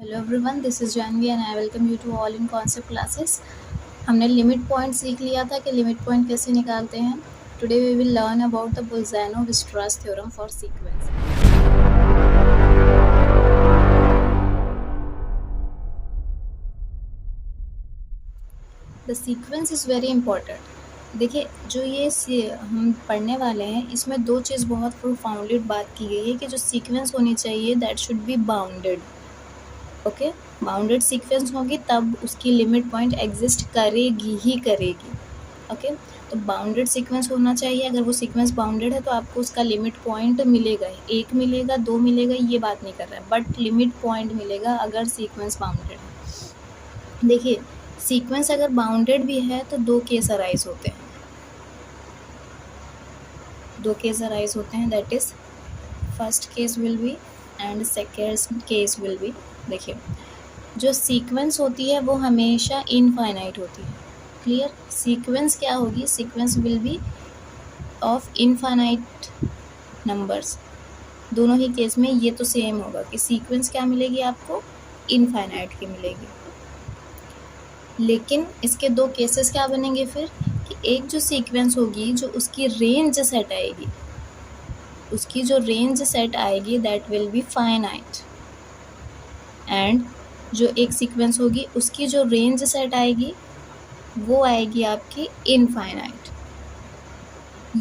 Hello everyone, this is Janhvi and I welcome you to all in concept classes. हमने limit point सीख लिया था कि लिमिट पॉइंट कैसे निकालते हैं। Today we will learn about the Bolzano Weierstrass theorem for sequence. The sequence is very important. देखिए, जो हम पढ़ने वाले हैं, इसमें दो चीज़ बहुत प्रोफाउंडली बात की गई है कि जो सीक्वेंस होनी चाहिए that should be bounded. Okay, bounded sequence होगी तब उसकी लिमिट पॉइंट एग्जिस्ट करेगी ही करेगी। ओके, तो बाउंडेड सीक्वेंस होना चाहिए। अगर वो सीक्वेंस बाउंडेड है तो आपको उसका लिमिट पॉइंट मिलेगा, एक मिलेगा, दो मिलेगा, ये बात नहीं कर रहा है, बट लिमिट पॉइंट मिलेगा अगर सीक्वेंस बाउंडेड है। देखिए, सीक्वेंस अगर बाउंडेड भी है तो दो केस अराइज होते हैं, that is first case will be and second case will be. देखिए, जो सीक्वेंस होती है वो हमेशा इनफाइनाइट होती है। क्लियर? सीक्वेंस क्या होगी? Sequence will be of infinite numbers. दोनों ही केस में ये तो सेम होगा कि सीक्वेंस क्या मिलेगी आपको? इनफाइनाइट की मिलेगी। लेकिन इसके दो केसेस क्या बनेंगे फिर कि एक जो सीक्वेंस होगी जो उसकी रेंज सेट आएगी that will be finite, and जो एक सीक्वेंस होगी उसकी जो रेंज सेट आएगी वो आएगी आपकी इनफाइनाइट।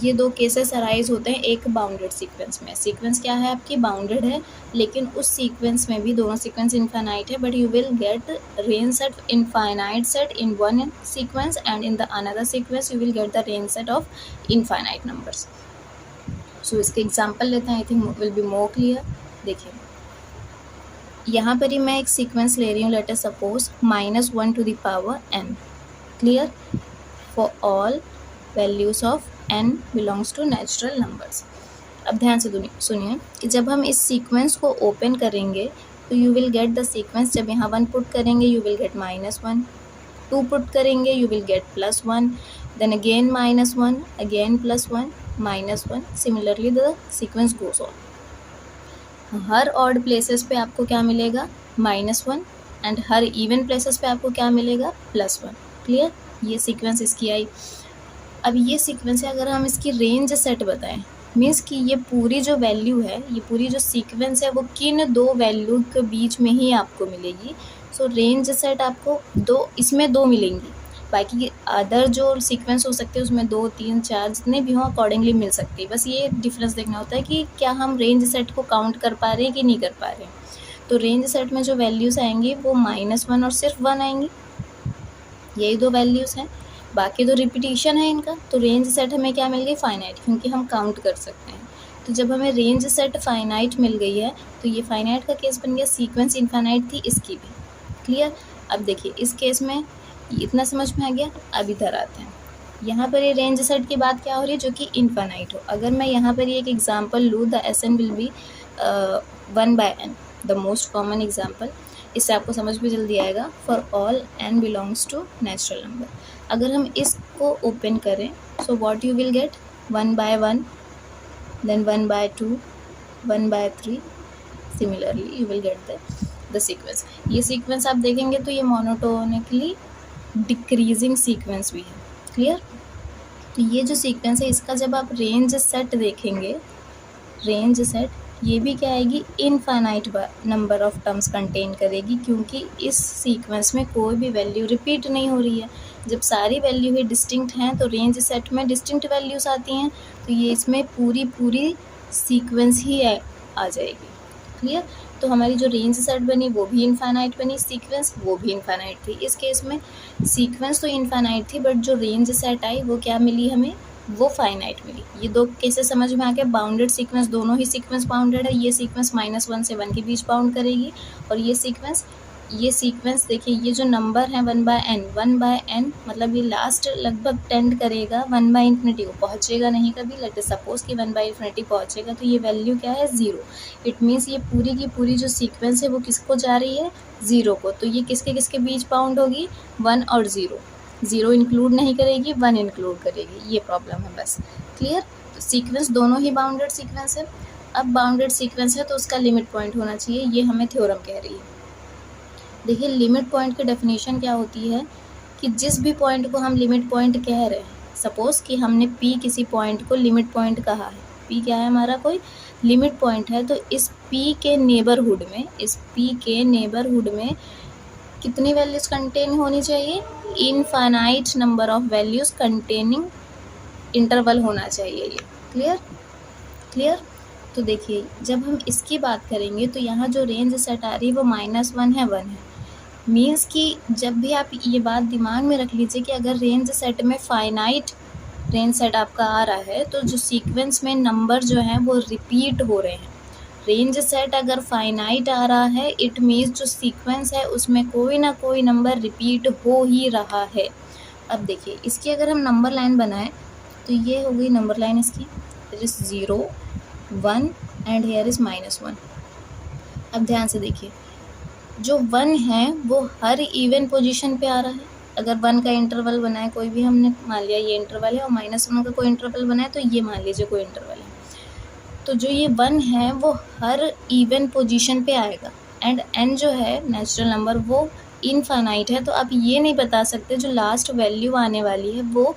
ये दो केसेस अराइज होते हैं एक बाउंडेड सीक्वेंस में। सीक्वेंस क्या है आपकी? बाउंडेड है, लेकिन उस सीक्वेंस में भी दोनों सीक्वेंस इनफाइनाइट है, but you will get range set infinite set in one sequence and in the another sequence you will get the range set of infinite numbers. So इसके एग्जाम्पल लेते हैं, I think will be more clear. देखिए, यहाँ पर ही मैं एक sequence ले रही हूँ, let us suppose -1 to the power n। Clear? For all values of n belongs to natural numbers. अब ध्यान से सुनिए कि जब हम इस सीक्वेंस को ओपन करेंगे तो you will get the sequence. जब यहाँ 1 पुट करेंगे यू विल गेट -1, 2 पुट करेंगे you will get +1, then again -1, again +1, -1। Similarly the sequence goes on. हर ऑड प्लेसेस पे आपको क्या मिलेगा? -1, एंड हर इवन प्लेसेस पे आपको क्या मिलेगा? +1। क्लियर? ये सीक्वेंस इसकी आई। अब ये सीक्वेंस है, अगर हम इसकी रेंज सेट बताएं, मीन्स कि ये पूरी जो वैल्यू है, ये पूरी जो सीक्वेंस है वो किन दो वैल्यू के बीच में ही आपको मिलेगी। सो रेंज सेट आपको इसमें दो मिलेंगी, बाकी अदर जो सीक्वेंस हो सकते हैं उसमें 2, 3, 4 जितने भी हों अकॉर्डिंगली मिल सकती है। बस ये डिफरेंस देखना होता है कि क्या हम रेंज सेट को काउंट कर पा रहे हैं कि नहीं कर पा रहे हैं। तो रेंज सेट में जो वैल्यूज़ आएंगी वो -1 और सिर्फ 1 आएंगी, यही दो वैल्यूज़ हैं, बाकी तो रिपीटिशन है इनका। तो रेंज सेट हमें क्या मिल गई? फाइनाइट, क्योंकि हम काउंट कर सकते हैं। तो जब हमें रेंज सेट फाइनाइट मिल गई है तो ये फाइनाइट का केस बन गया, सीक्वेंस इनफाइनाइट थी इसकी भी। क्लियर? अब देखिए, इस केस में इतना समझ में आ गया। अब इधर आते हैं, यहाँ पर ये रेंज सेट की बात क्या हो रही है? जो कि इनफाइनाइट हो। अगर मैं यहाँ पर एक एग्जाम्पल लूँ, the SN will be 1/n, the most common example. इससे आपको समझ भी जल्दी आएगा। For all n belongs to natural number. अगर हम इसको ओपन करें so what you will get? 1/1, then 1/2, 1/3। Similarly you will get the sequence. ये सीक्वेंस आप देखेंगे तो ये मोनोटोनिकली डिक्रीजिंग सीक्वेंस भी है। क्लियर? तो ये जो सीक्वेंस है इसका जब आप रेंज सेट देखेंगे, रेंज सेट ये भी क्या आएगी? Infinite number of terms contain करेगी, क्योंकि इस सीक्वेंस में कोई भी वैल्यू रिपीट नहीं हो रही है। जब सारी वैल्यू ही डिस्टिंक्ट हैं तो रेंज सेट में डिस्टिंक्ट वैल्यूज आती हैं, तो ये इसमें पूरी सीक्वेंस ही आ जाएगी। क्लियर? तो हमारी जो रेंज सेट बनी वो भी इनफाइनाइट बनी, सीक्वेंस वो भी इनफाइनाइट थी। इस केस में सीक्वेंस तो इनफाइनाइट थी, बट जो रेंज सेट आई वो क्या मिली हमें? वो फाइनाइट मिली। ये दो केसेस समझ में आ गया। बाउंडेड सीक्वेंस, दोनों ही सीक्वेंस बाउंडेड है। ये सीक्वेंस -1 से 1 के बीच बाउंड करेगी, और ये सीक्वेंस देखिए, ये जो नंबर है 1/n मतलब ये लास्ट लगभग टेंड करेगा 1/∞ को, पहुँचेगा नहीं कभी। लेट अस सपोज कि 1/∞ पहुँचेगा तो ये वैल्यू क्या है? 0। इट मीन्स ये पूरी की पूरी जो सीक्वेंस है वो किसको जा रही है? 0 को। तो ये किसके किसके बीच बाउंड होगी? 1 और 0। 0 इंक्लूड नहीं करेगी, 1 इंक्लूड करेगी। ये प्रॉब्लम है बस। क्लियर? तो सीक्वेंस दोनों ही बाउंडेड सीक्वेंस है। अब बाउंडेड सीक्वेंस है तो उसका लिमिट पॉइंट होना चाहिए, ये हमें थ्योरम कह रही है। देखिए लिमिट पॉइंट की डेफिनेशन क्या होती है कि जिस भी पॉइंट को हम लिमिट पॉइंट कह रहे हैं, सपोज़ कि हमने P किसी पॉइंट को लिमिट पॉइंट कहा है, P क्या है हमारा, कोई लिमिट पॉइंट है, तो इस P के नेबरहुड में कितनी वैल्यूज़ कंटेन होनी चाहिए, infinite number of values containing interval होना चाहिए। ये क्लियर। तो देखिए जब हम इसकी बात करेंगे तो यहाँ जो रेंज सेट आ रही है वो -1 है, 1 है, मीन्स कि जब भी आप ये बात दिमाग में रख लीजिए कि अगर रेंज सेट में फाइनाइट रेंज सेट आपका आ रहा है तो जो सीक्वेंस में नंबर जो हैं वो रिपीट हो रहे हैं। रेंज सेट अगर फाइनाइट आ रहा है इट मीन्स जो सीक्वेंस है उसमें कोई ना कोई नंबर रिपीट हो ही रहा है। अब देखिए इसकी अगर हम नंबर लाइन बनाएं तो ये हो गई नंबर लाइन इसकी, it is 0 1 and here is -1। अब ध्यान से देखिए जो 1 है वो हर इवन पोजीशन पे आ रहा है। अगर 1 का इंटरवल बनाए कोई भी, हमने मान लिया ये इंटरवल है, और -1 का कोई इंटरवल बनाए तो ये मान लीजिए कोई इंटरवल है, तो जो ये 1 है वो हर इवन पोजीशन पे आएगा। एंड n जो है नेचुरल नंबर वो इनफाइनाइट है, तो आप ये नहीं बता सकते जो लास्ट वैल्यू आने वाली है वो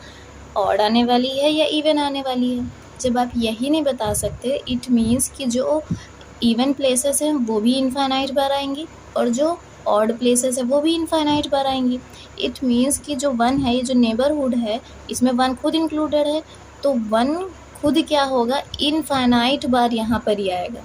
ऑड आने वाली है या इवन आने वाली है। जब आप यही नहीं बता सकते इट मीन्स कि जो इवन प्लेसेस हैं वो भी इनफाइनाइट बार आएंगी और जो ऑड प्लेसेस है वो भी इनफाइनाइट बार आएंगी। इट मीन्स कि जो 1 है, ये जो नेबरहुड है इसमें 1 खुद इंक्लूडेड है, तो 1 खुद क्या होगा, इनफाइनाइट बार यहाँ पर ही आएगा।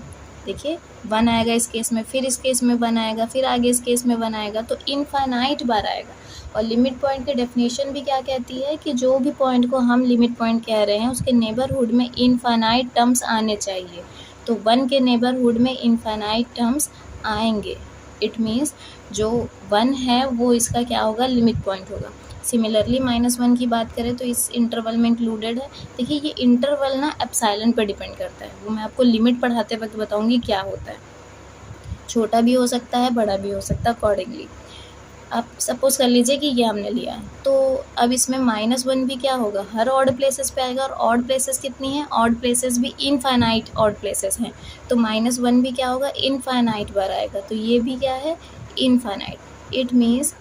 देखिए 1 आएगा इस केस में, फिर इस केस में 1 आएगा, फिर आगे इस केस में 1 आएगा, तो इनफाइनाइट बार आएगा। और लिमिट पॉइंट की डेफिनेशन भी क्या कहती है कि जो भी पॉइंट को हम लिमिट पॉइंट कह रहे हैं उसके नेबरहुड में इनफाइनाइट टर्म्स आने चाहिए। तो 1 के नेबरहुड में इनफाइनाइट टर्म्स आएंगे, इट मीन्स जो 1 है वो इसका क्या होगा, लिमिट पॉइंट होगा। सिमिलरली -1 की बात करें तो इस इंटरवल में इंक्लूडेड है। देखिए ये इंटरवल ना एप्सिलॉन पर डिपेंड करता है, वो मैं आपको लिमिट पढ़ाते वक्त बताऊंगी क्या होता है, छोटा भी हो सकता है बड़ा भी हो सकता है अकॉर्डिंगली। आप सपोज कर लीजिए कि ये हमने लिया है, तो अब इसमें -1 भी क्या होगा, हर ऑड प्लेसेस पे आएगा, और ऑड प्लेसेस कितनी हैं, ऑड प्लेसेस भी इनफाइनाइट ऑड प्लेसेस हैं, तो -1 भी क्या होगा, इनफाइनाइट बार आएगा, तो ये भी क्या है, इनफाइनाइट। इट मीन्स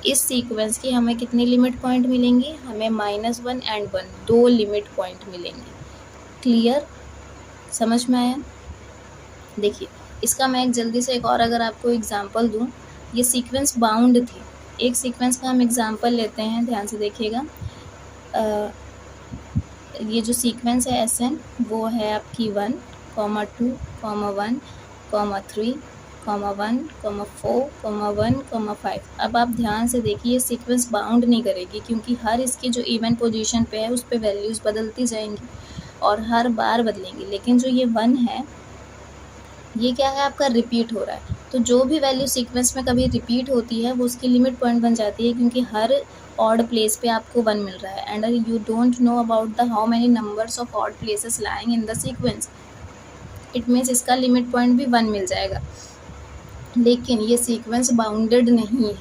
इस सीक्वेंस की हमें कितनी लिमिट पॉइंट मिलेंगी, हमें -1 एंड 1 2 लिमिट पॉइंट मिलेंगे। क्लियर, समझ में आया। देखिए इसका मैं एक जल्दी से एक और अगर आपको एग्जांपल दूं, ये सीक्वेंस बाउंड थी, एक सीक्वेंस का हम एग्जांपल लेते हैं, ध्यान से देखिएगा। ये जो सीक्वेंस है SN वो है आपकी 1, 2, 1, 3, 1, 4, 1, 5। अब आप ध्यान से देखिए सीक्वेंस बाउंड नहीं करेगी क्योंकि हर इसकी जो इवन पोजीशन पे है उस पर वैल्यूज़ बदलती जाएंगी और हर बार बदलेंगी, लेकिन जो ये 1 है ये क्या है, आपका रिपीट हो रहा है, तो जो भी वैल्यू सीक्वेंस में कभी रिपीट होती है वो उसकी लिमिट पॉइंट बन जाती है क्योंकि हर ऑड प्लेस पे आपको 1 मिल रहा है। And you don't know about the how many numbers of odd places lying in the sequence, it means इसका लिमिट पॉइंट भी 1 मिल जाएगा। लेकिन ये सीक्वेंस बाउंडेड नहीं है,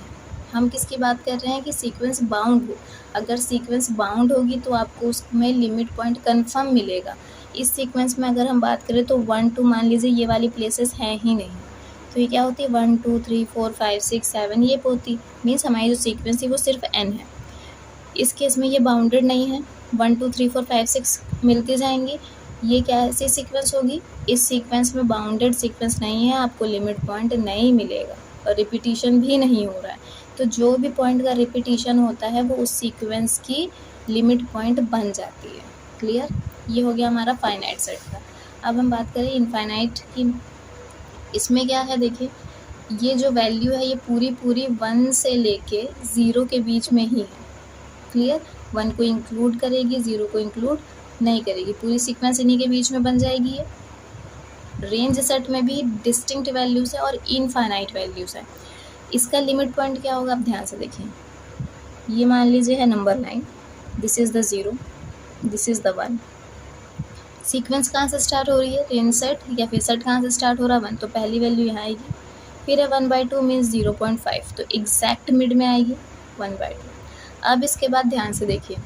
हम किसकी बात कर रहे हैं कि सीक्वेंस बाउंड हो। अगर सीक्वेंस बाउंड होगी तो आपको उसमें लिमिट पॉइंट कन्फर्म मिलेगा। इस सीक्वेंस में अगर हम बात करें तो 1 2 मान लीजिए ये वाली प्लेसेस हैं ही नहीं, तो ये क्या होती है 1 2 3 4 5 6 7 ये होती, मीन्स हमारी जो सीक्वेंस थी वो सिर्फ n है। इस केस में ये बाउंडेड नहीं है, 1 2 3 4 5 6 मिलती जाएंगी, ये क्या ऐसी सीक्वेंस होगी, इस सीक्वेंस में बाउंडेड सीक्वेंस नहीं है, आपको लिमिट पॉइंट नहीं मिलेगा और रिपीटिशन भी नहीं हो रहा है। तो जो भी पॉइंट का रिपीटिशन होता है वो उस सीक्वेंस की लिमिट पॉइंट बन जाती है। क्लियर, ये हो गया हमारा फाइनाइट सेट का। अब हम बात करें इनफाइनाइट की, इसमें क्या है, देखिए ये जो वैल्यू है ये पूरी 1 से लेके 0 के बीच में ही है। क्लियर, 1 को इंक्लूड करेगी 0 को इंक्लूड नहीं करेगी, पूरी सीक्वेंस इन्हीं के बीच में बन जाएगी। ये रेंज सेट में भी डिस्टिंक्ट वैल्यूज़ है और इनफाइनाइट वैल्यूज़ है। इसका लिमिट पॉइंट क्या होगा, आप ध्यान से देखिए, ये मान लीजिए है number line, this is the 0, this is the 1। Sequence कहाँ से स्टार्ट हो रही है, रेंज सेट या फिर सेट कहाँ से स्टार्ट हो रहा है 1, तो पहली वैल्यू यहाँ आएगी, फिर है 1/2 मीन्स 0.5, तो एग्जैक्ट मिड में आएगी 1/2। अब इसके बाद ध्यान से देखिए,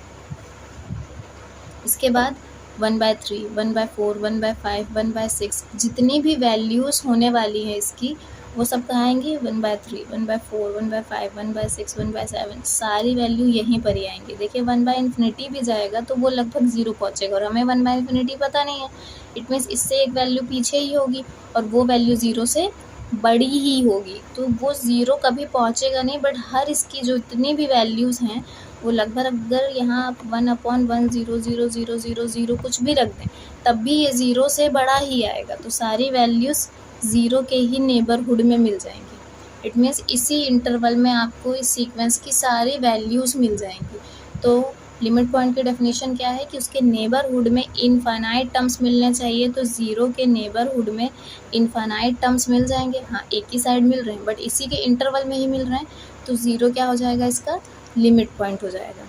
इसके बाद 1/3, 1/4, 1/5, 1/6 जितनी भी वैल्यूज़ होने वाली है इसकी वो सब कहाँ आएंगे, 1/3, 1/4, 1/5, 1/6, 1/7, सारी वैल्यू यहीं पर ही आएंगी। देखिए 1/∞ भी जाएगा तो वो लगभग 0 पहुँचेगा, और हमें 1/∞ पता नहीं है, इट मीन्स इससे एक वैल्यू पीछे ही होगी और वो वैल्यू 0 से बड़ी ही होगी, तो वो 0 कभी पहुँचेगा नहीं। बट हर इसकी जो इतनी भी वैल्यूज़ हैं वो लगभग, अगर यहाँ आप 1/1 0 0 0 0 0 कुछ भी रख दें तब भी ये 0 से बड़ा ही आएगा, तो सारी वैल्यूज़ 0 के ही नेबरहुड में मिल जाएंगी। इट मीन्स इसी इंटरवल में आपको इस सीक्वेंस की सारी वैल्यूज़ मिल जाएंगी। तो लिमिट पॉइंट की डेफिनेशन क्या है कि उसके नेबरहुड में इनफाइनाइट टर्म्स मिलने चाहिए, तो 0 के नेबरहुड में इनफाइनाइट टर्म्स मिल जाएंगे। हाँ, एक ही साइड मिल रहे हैं बट इसी के इंटरवल में ही मिल रहे हैं, तो 0 क्या हो जाएगा, इसका लिमिट पॉइंट हो जाएगा।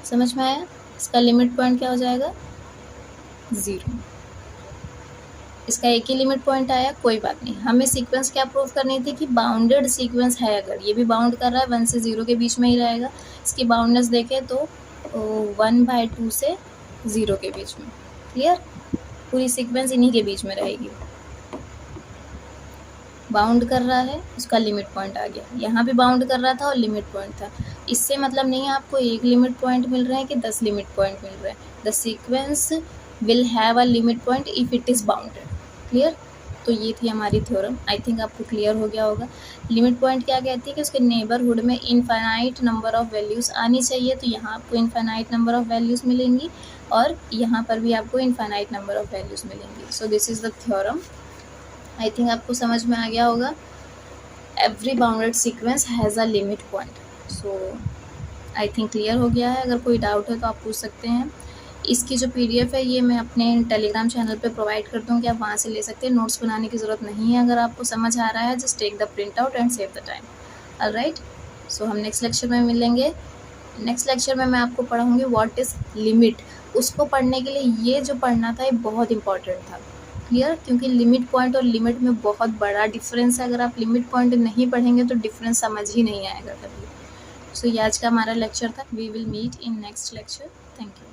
समझ में आया? इसका लिमिट पॉइंट क्या हो जाएगा, 0। इसका एक ही लिमिट पॉइंट आया, कोई बात नहीं। हमें सीक्वेंस क्या प्रूव करनी थी कि बाउंडेड सीक्वेंस है, अगर ये भी बाउंड कर रहा है 1 से 0 के बीच में ही रहेगा। इसकी बाउंडनेस देखें तो 1/2 से 0 के बीच में। क्लियर? पूरी सीक्वेंस इन्हीं के बीच में रहेगी। बाउंड कर रहा है, उसका लिमिट पॉइंट आ गया। यहाँ भी बाउंड कर रहा था और लिमिट पॉइंट था। इससे मतलब नहीं है आपको एक लिमिट पॉइंट मिल रहे हैं कि 10 लिमिट पॉइंट मिल रहे हैं। The sequence will have a limit point if it is bounded. Clear? तो ये थी हमारी थ्योरम। आई थिंक आपको क्लियर हो गया होगा। लिमिट पॉइंट क्या कहती है कि उसके नेबरहुड में इनफाइनाइट नंबर ऑफ वैल्यूज़ आनी चाहिए, तो यहाँ आपको इनफाइनाइट नंबर ऑफ वैल्यूज़ मिलेंगी और यहाँ पर भी आपको इनफाइनाइट नंबर ऑफ वैल्यूज़ मिलेंगी। So this is the theorem. I think आपको समझ में आ गया होगा। Every bounded sequence has a limit point. So I think clear हो गया है। अगर कोई डाउट है तो आप पूछ सकते हैं। इसकी जो PDF है ये मैं अपने टेलीग्राम चैनल पे प्रोवाइड कर दूँगी, आप वहाँ से ले सकते हैं। नोट्स बनाने की ज़रूरत नहीं है। अगर आपको समझ आ रहा है just take the print out and save the time. Alright, so हम नेक्स्ट लेक्चर में मिलेंगे। नेक्स्ट लेक्चर में मैं आपको पढ़ाऊँगी व्हाट इज़ लिमिट। उसको पढ़ने के लिए ये जो पढ़ना था ये बहुत इंपॉर्टेंट था। क्लियर? क्योंकि लिमिट पॉइंट और लिमिट में बहुत बड़ा डिफरेंस है। अगर आप लिमिट पॉइंट नहीं पढ़ेंगे तो डिफरेंस समझ ही नहीं आएगा कभी। सो ये आज का हमारा लेक्चर था। We will meet in next lecture. Thank you.